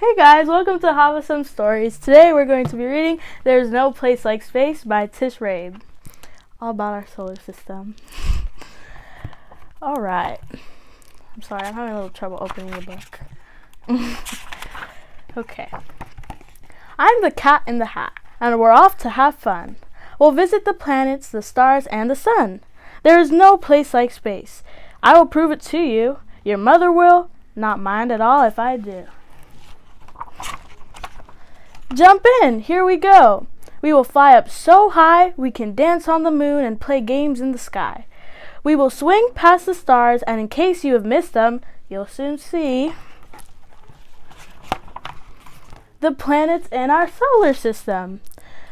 Hey guys, welcome to HavahSomeStories. Today we're going to be reading There's No Place Like Space by Tish Rabe. All about our solar system. Alright. I'm sorry, I'm having a little trouble opening the book. Okay. I'm the cat in the hat, and we're off to have fun. We'll visit the planets, the stars, and the sun. There is no place like space. I will prove it to you. Your mother will not mind at all if I do. Jump in, here we go. We will fly up so high we can dance on the moon and play games in the sky. We will swing past the stars, and in case you have missed them, you'll soon see the planets in our solar system.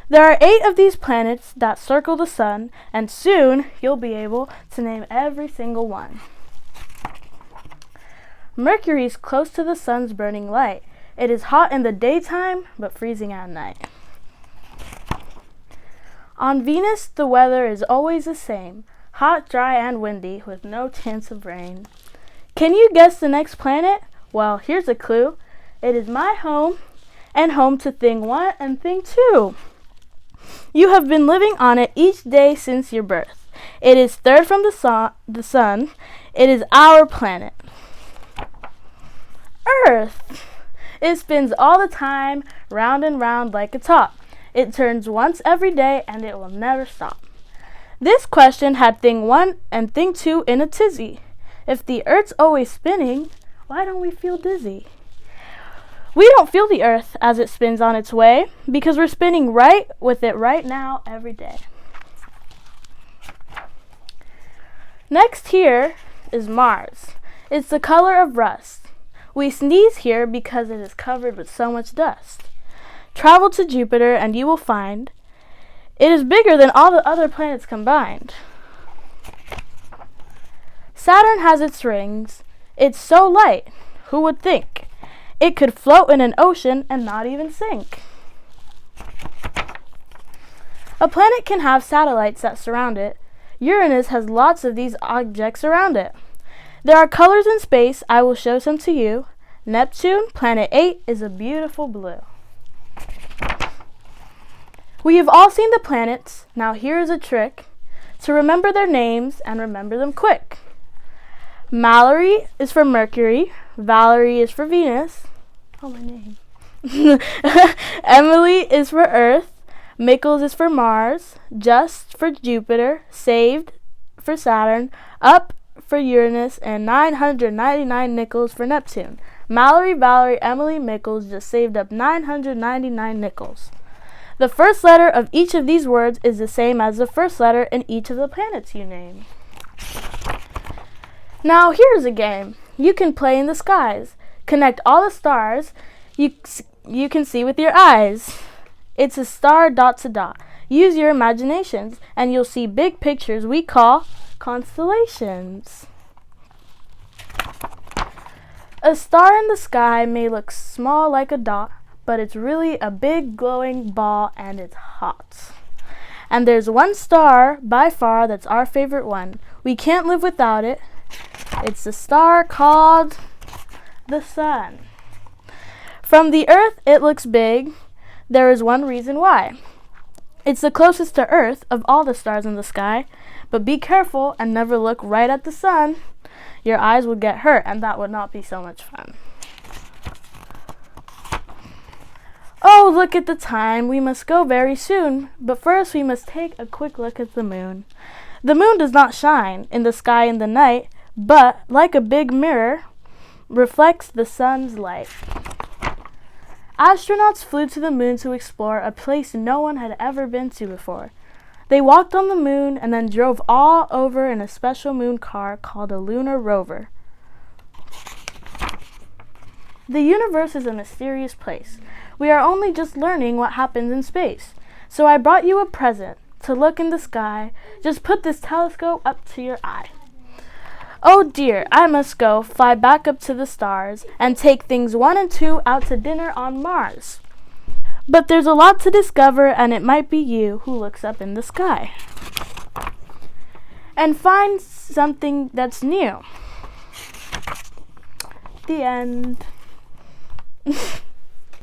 There are 8 of these planets that circle the sun, and soon you'll be able to name every single one. Mercury is close to the sun's burning light. It is hot in the daytime, but freezing at night. On Venus, the weather is always the same, hot, dry, and windy, with no chance of rain. Can you guess the next planet? Well, here's a clue. It is my home, and home to Thing 1 and Thing 2. You have been living on it each day since your birth. It is third from the sun. It is our planet. Earth. It spins all the time, round and round like a top. It turns once every day, and it will never stop. This question had Thing 1 and Thing 2 in a tizzy. If the Earth's always spinning, why don't we feel dizzy? We don't feel the Earth as it spins on its way, because we're spinning right with it right now every day. Next here is Mars. It's the color of rust. We sneeze here because it is covered with so much dust. Travel to Jupiter and you will find it is bigger than all the other planets combined. Saturn has its rings. It's so light, who would think? It could float in an ocean and not even sink. A planet can have satellites that surround it. Uranus has lots of these objects around it. There are colors in space. I will show some to you. Neptune, planet 8, is a beautiful blue. We have all seen the planets. Now here is a trick to remember their names and remember them quick. Mallory is for Mercury. Valerie is for Venus. Oh, my name. Emily is for Earth. Mickles is for Mars. Just for Jupiter. Saved for Saturn. Up for Uranus, and 999 nickels for Neptune. Mallory, Valerie, Emily, Mickles just saved up 999 nickels. The first letter of each of these words is the same as the first letter in each of the planets you name. Now here's a game. You can play in the skies. Connect all the stars you can see with your eyes. It's a star dot to dot. Use your imaginations, and you'll see big pictures we call constellations. A star in the sky may look small like a dot, but it's really a big glowing ball, and it's hot. And there's one star by far that's our favorite one. We can't live without it. It's the star called the sun. From the Earth, it looks big. There is one reason why. It's the closest to Earth of all the stars in the sky. But be careful and never look right at the sun. Your eyes would get hurt, and that would not be so much fun. Oh, look at the time. We must go very soon. But first we must take a quick look at the moon. The moon does not shine in the sky in the night, but, like a big mirror, reflects the sun's light. Astronauts flew to the moon to explore a place no one had ever been to before. They walked on the moon and then drove all over in a special moon car called a lunar rover. The universe is a mysterious place. We are only just learning what happens in space. So I brought you a present to look in the sky. Just put this telescope up to your eye. Oh dear, I must go, fly back up to the stars, and take things 1 and 2 out to dinner on Mars. But there's a lot to discover, and it might be you who looks up in the sky and finds something that's new. The end.